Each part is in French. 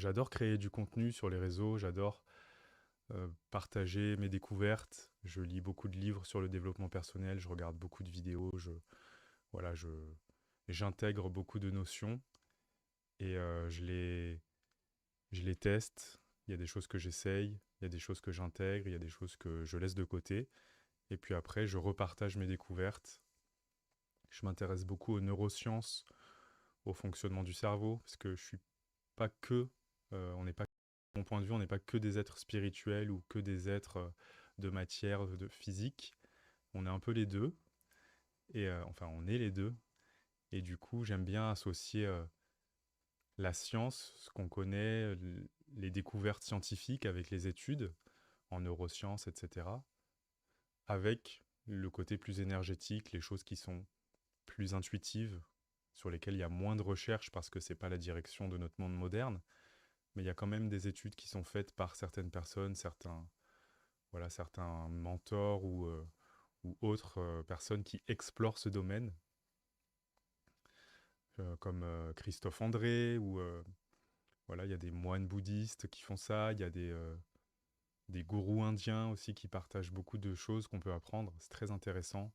J'adore créer du contenu sur les réseaux, j'adore partager mes découvertes. Je lis beaucoup de livres sur le développement personnel, je regarde beaucoup de vidéos, voilà, j'intègre beaucoup de notions et je les teste. Il y a des choses que j'essaye, il y a des choses que j'intègre, il y a des choses que je laisse de côté. Et puis après, je repartage mes découvertes. Je m'intéresse beaucoup aux neurosciences, au fonctionnement du cerveau, parce que je suis pas que, on n'est pas, de mon point de vue, on n'est pas que des êtres spirituels ou que des êtres de matière, de physique. On est un peu les deux, et enfin, on est les deux. Et du coup, j'aime bien associer la science, ce qu'on connaît, les découvertes scientifiques avec les études en neurosciences, etc., avec le côté plus énergétique, les choses qui sont plus intuitives, sur lesquelles il y a moins de recherche parce que c'est pas la direction de notre monde moderne, mais il y a quand même des études qui sont faites par certaines personnes, certains mentors ou autres personnes qui explorent ce domaine, comme Christophe André, ou voilà, il y a des moines bouddhistes qui font ça, il y a des gourous indiens aussi qui partagent beaucoup de choses qu'on peut apprendre, c'est très intéressant.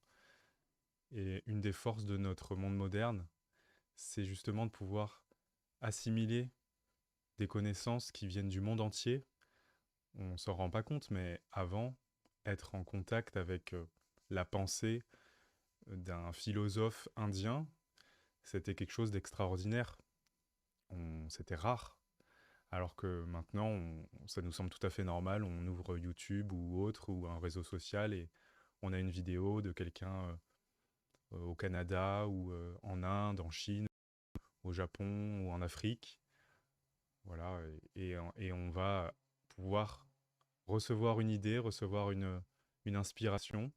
Et une des forces de notre monde moderne, c'est justement de pouvoir assimiler des connaissances qui viennent du monde entier. On s'en rend pas compte, mais avant, être en contact avec la pensée d'un philosophe indien, c'était quelque chose d'extraordinaire. C'était rare. Alors que maintenant, ça nous semble tout à fait normal. On ouvre YouTube ou autre, ou un réseau social, et on a une vidéo de quelqu'un au Canada, ou en Inde, en Chine, au Japon, ou en Afrique. Voilà, et on va pouvoir recevoir une idée, recevoir une inspiration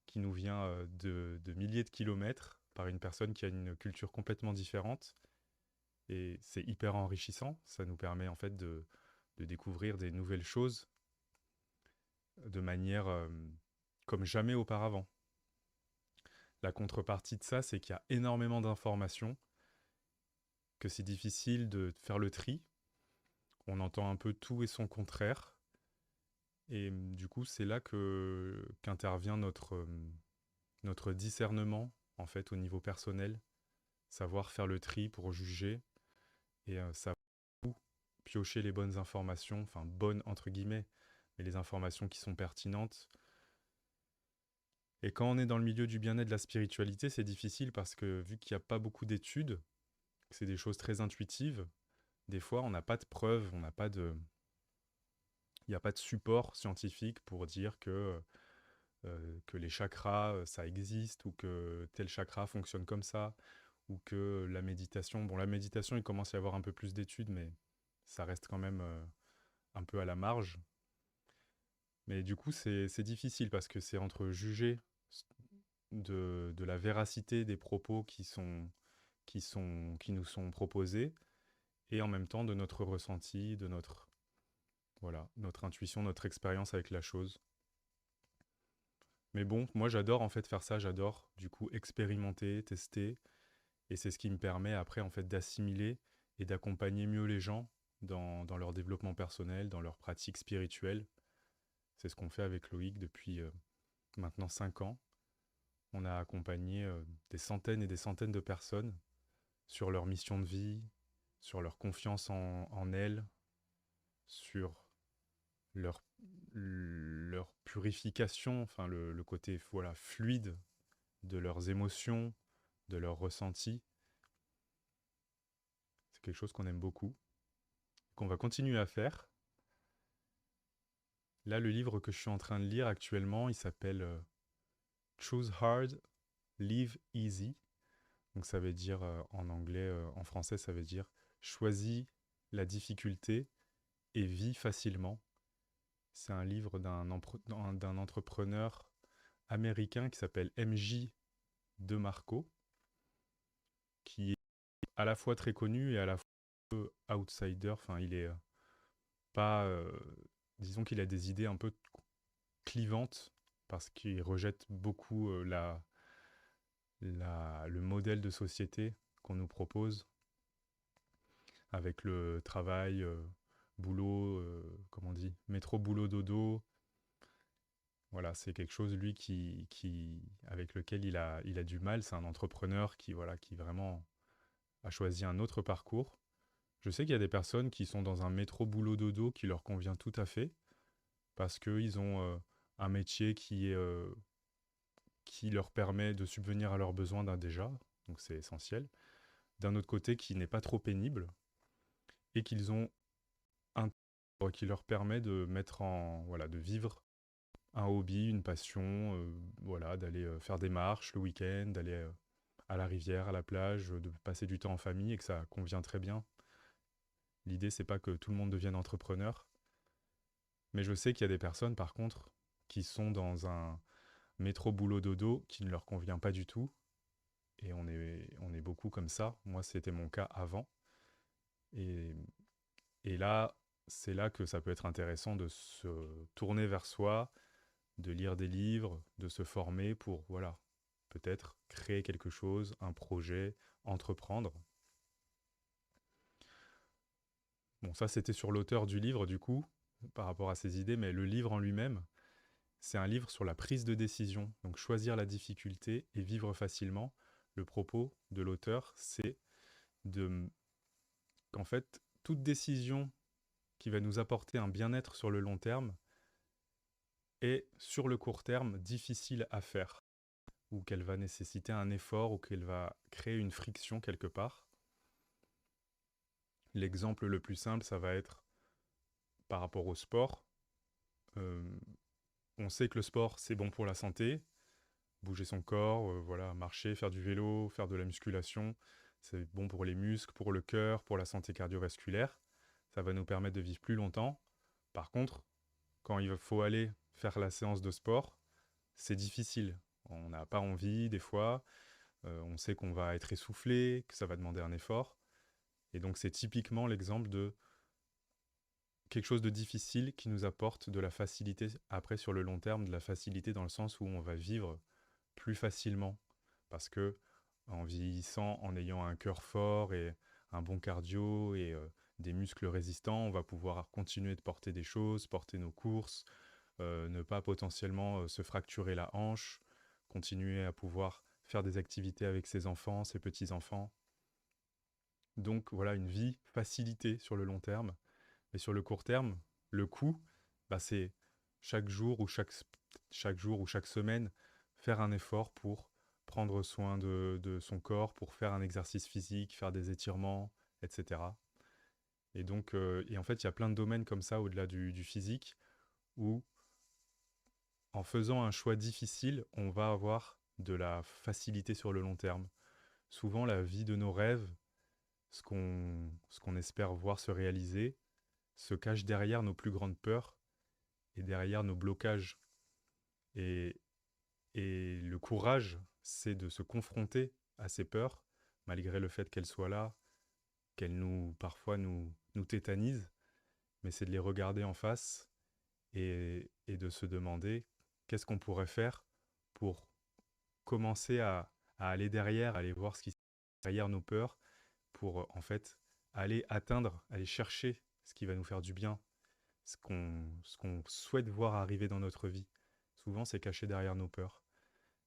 qui nous vient de milliers de kilomètres par une personne qui a une culture complètement différente. Et c'est hyper enrichissant. Ça nous permet en fait de découvrir des nouvelles choses de manière comme jamais auparavant. La contrepartie de ça, c'est qu'il y a énormément d'informations, que c'est difficile de faire le tri. On entend un peu tout et son contraire. Et du coup, c'est là qu'intervient notre discernement, en fait, au niveau personnel. Savoir faire le tri pour juger et savoir où piocher les bonnes informations, enfin bonnes entre guillemets, mais les informations qui sont pertinentes. Et quand on est dans le milieu du bien-être, de la spiritualité, c'est difficile parce que vu qu'il n'y a pas beaucoup d'études, que c'est des choses très intuitives, des fois on n'a pas de preuves, il n'y a pas de support scientifique pour dire que les chakras, ça existe, ou que tel chakra fonctionne comme ça, ou que la méditation, bon la méditation il commence à y avoir un peu plus d'études, mais ça reste quand même un peu à la marge. Mais du coup c'est difficile parce que c'est entre juger de la véracité des propos qui nous sont proposés, et en même temps de notre ressenti, de notre intuition, notre expérience avec la chose. Mais bon, moi j'adore en fait faire ça, j'adore du coup expérimenter, tester, et c'est ce qui me permet après en fait d'assimiler et d'accompagner mieux les gens dans leur développement personnel, dans leur pratique spirituelle. C'est ce qu'on fait avec Loïc depuis maintenant 5 ans. On a accompagné des centaines et des centaines de personnes sur leur mission de vie, sur leur confiance en elles, sur leur, leur purification, enfin le côté voilà, fluide de leurs émotions, de leurs ressentis. C'est quelque chose qu'on aime beaucoup, qu'on va continuer à faire. Là, le livre que je suis en train de lire actuellement, il s'appelle Choose Hard, Live Easy. Donc ça veut dire en anglais, en français, ça veut dire choisis la difficulté et vis facilement. C'est un livre d'un entrepreneur américain qui s'appelle MJ DeMarco, qui est à la fois très connu et à la fois un peu outsider. Enfin, il est pas. Disons qu'il a des idées un peu clivantes parce qu'il rejette beaucoup le modèle de société qu'on nous propose, avec le travail, boulot, comment on dit, métro, boulot, dodo. Voilà, c'est quelque chose, lui, avec lequel il a du mal. C'est un entrepreneur qui, voilà, qui vraiment a choisi un autre parcours. Je sais qu'il y a des personnes qui sont dans un métro, boulot, dodo qui leur convient tout à fait parce qu'ils ont un métier qui leur permet de subvenir à leurs besoins d'un déjà, donc c'est essentiel. D'un autre côté, qui n'est pas trop pénible et qu'ils ont un travail qui leur permet de mettre en voilà, de vivre un hobby, une passion, voilà, d'aller faire des marches le week-end, d'aller à la rivière, à la plage, de passer du temps en famille et que ça convient très bien. L'idée, c'est pas que tout le monde devienne entrepreneur, mais je sais qu'il y a des personnes, par contre, qui sont dans un métro boulot dodo qui ne leur convient pas du tout. Et on est beaucoup comme ça. Moi, c'était mon cas avant. Et, et là, c'est là que ça peut être intéressant de se tourner vers soi, de lire des livres, de se former pour, voilà, peut-être créer quelque chose, un projet, entreprendre. Bon, ça, c'était sur l'auteur du livre, du coup, par rapport à ses idées, mais le livre en lui-même, c'est un livre sur la prise de décision. Donc, choisir la difficulté et vivre facilement. Le propos de l'auteur, c'est de qu'en fait, toute décision qui va nous apporter un bien-être sur le long terme est, sur le court terme, difficile à faire, ou qu'elle va nécessiter un effort, ou qu'elle va créer une friction quelque part. L'exemple le plus simple, ça va être par rapport au sport. Euh, on sait que le sport, c'est bon pour la santé, bouger son corps, voilà, marcher, faire du vélo, faire de la musculation, c'est bon pour les muscles, pour le cœur, pour la santé cardiovasculaire. Ça va nous permettre de vivre plus longtemps. Par contre, quand il faut aller faire la séance de sport, c'est difficile. On n'a pas envie des fois, on sait qu'on va être essoufflé, que ça va demander un effort. Et donc c'est typiquement l'exemple de quelque chose de difficile qui nous apporte de la facilité après sur le long terme, de la facilité dans le sens où on va vivre plus facilement. Parce que en vieillissant, en ayant un cœur fort et un bon cardio et des muscles résistants, on va pouvoir continuer de porter des choses, porter nos courses, ne pas potentiellement se fracturer la hanche, continuer à pouvoir faire des activités avec ses enfants, ses petits-enfants. Donc voilà, une vie facilitée sur le long terme. Mais sur le court terme, le coût, bah, c'est chaque jour ou chaque jour ou chaque semaine, faire un effort pour prendre soin de son corps, pour faire un exercice physique, faire des étirements, etc. Et donc, et en fait, il y a plein de domaines comme ça au-delà du physique où en faisant un choix difficile, on va avoir de la facilité sur le long terme. Souvent, la vie de nos rêves, ce qu'on espère voir se réaliser, se cache derrière nos plus grandes peurs et derrière nos blocages. Et, et le courage, c'est de se confronter à ces peurs, malgré le fait qu'elles soient là, qu'elles parfois nous tétanisent, mais c'est de les regarder en face et de se demander qu'est-ce qu'on pourrait faire pour commencer à aller derrière, aller voir ce qui se passe derrière nos peurs, pour en fait aller atteindre, aller chercher ce qui va nous faire du bien, ce qu'on souhaite voir arriver dans notre vie. Souvent, c'est caché derrière nos peurs.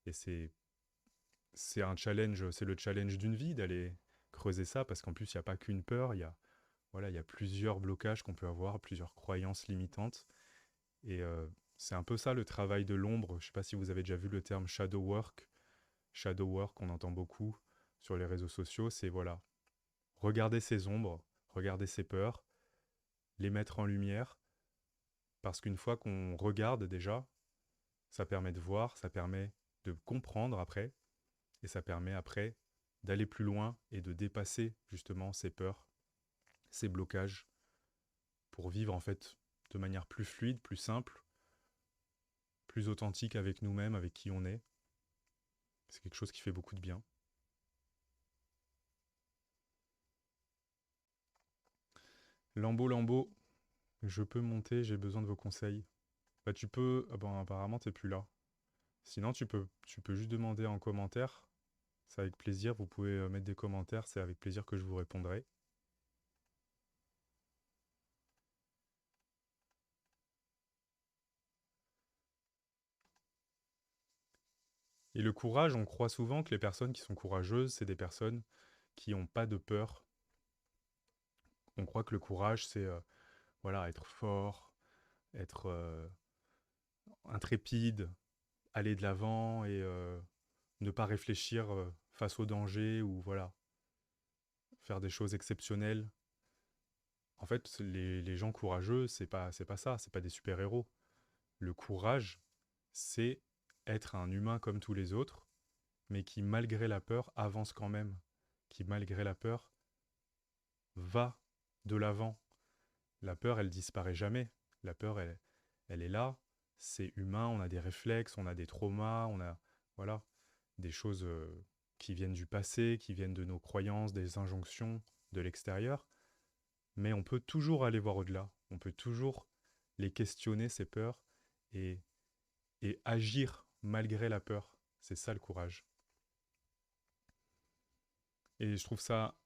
Et c'est un challenge, c'est le challenge d'une vie d'aller creuser ça, parce qu'en plus, il n'y a pas qu'une peur, voilà, il y a plusieurs blocages qu'on peut avoir, plusieurs croyances limitantes. Et c'est un peu ça le travail de l'ombre. Je ne sais pas si vous avez déjà vu le terme shadow work. Shadow work, on entend beaucoup sur les réseaux sociaux. C'est voilà, regarder ces ombres, regarder ces peurs, les mettre en lumière. Parce qu'une fois qu'on regarde déjà, ça permet de voir, ça permet de comprendre après, et ça permet après d'aller plus loin et de dépasser justement ces peurs, ces blocages, pour vivre en fait de manière plus fluide, plus simple, plus authentique avec nous-mêmes, avec qui on est. C'est quelque chose qui fait beaucoup de bien. Lambeau, Lambeau, je peux monter, j'ai besoin de vos conseils. Bah tu peux... Ah bon, apparemment t'es plus là. Sinon tu peux juste demander en commentaire. C'est avec plaisir, vous pouvez mettre des commentaires, c'est avec plaisir que je vous répondrai. Et le courage, on croit souvent que les personnes qui sont courageuses, c'est des personnes qui n'ont pas de peur. On croit que le courage, c'est voilà, être fort, être intrépide, aller de l'avant et ne pas réfléchir face au danger ou voilà, faire des choses exceptionnelles. En fait, les gens courageux, c'est pas ça, c'est pas des super-héros. Le courage, c'est être un humain comme tous les autres, mais qui, malgré la peur, avance quand même, qui, malgré la peur, va de l'avant. La peur, elle disparaît jamais. La peur, elle est là. C'est humain, on a des réflexes, on a des traumas, on a voilà, des choses qui viennent du passé, qui viennent de nos croyances, des injonctions de l'extérieur. Mais on peut toujours aller voir au-delà. On peut toujours les questionner, ces peurs, et, et agir malgré la peur. C'est ça le courage. Et je trouve ça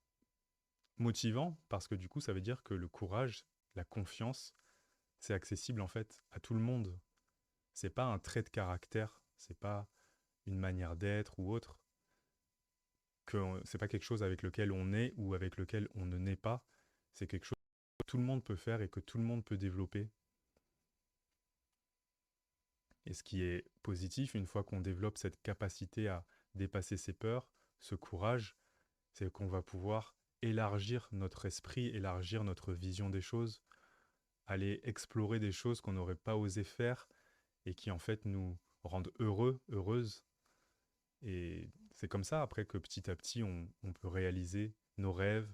motivant parce que du coup, ça veut dire que le courage, la confiance, c'est accessible en fait à tout le monde. C'est pas un trait de caractère, c'est pas une manière d'être ou autre, que c'est pas quelque chose avec lequel on est ou avec lequel on ne naît pas. C'est quelque chose que tout le monde peut faire et que tout le monde peut développer. Et ce qui est positif, une fois qu'on développe cette capacité à dépasser ses peurs, ce courage, c'est qu'on va pouvoir élargir notre esprit, élargir notre vision des choses, aller explorer des choses qu'on n'aurait pas osé faire et qui en fait nous rendent heureux, heureuses. Et c'est comme ça après que petit à petit on peut réaliser nos rêves,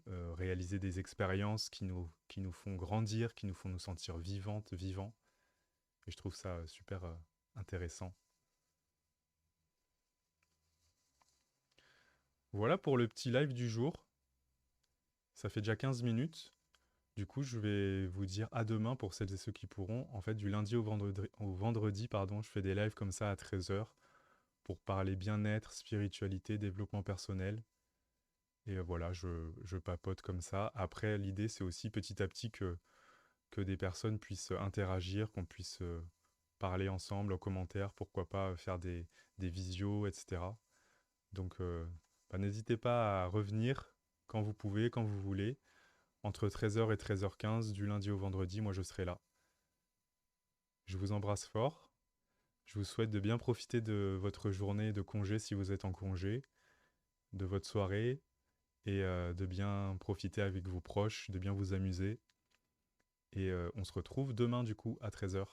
réaliser des expériences qui nous font grandir, qui nous font nous sentir vivantes, vivants. Et je trouve ça super intéressant. Voilà pour le petit live du jour. Ça fait déjà 15 minutes. Du coup, je vais vous dire à demain pour celles et ceux qui pourront. En fait, du lundi au vendredi pardon, je fais des lives comme ça à 13 h pour parler bien-être, spiritualité, développement personnel. Et voilà, je papote comme ça. Après, l'idée, c'est aussi petit à petit que des personnes puissent interagir, qu'on puisse parler ensemble en commentaire, pourquoi pas faire des visios, etc. Donc, bah, n'hésitez pas à revenir quand vous pouvez, quand vous voulez. Entre 13 h et 13 h 15, du lundi au vendredi, moi je serai là. Je vous embrasse fort. Je vous souhaite de bien profiter de votre journée de congé si vous êtes en congé, de votre soirée et de bien profiter avec vos proches, de bien vous amuser. Et on se retrouve demain du coup à 13 h.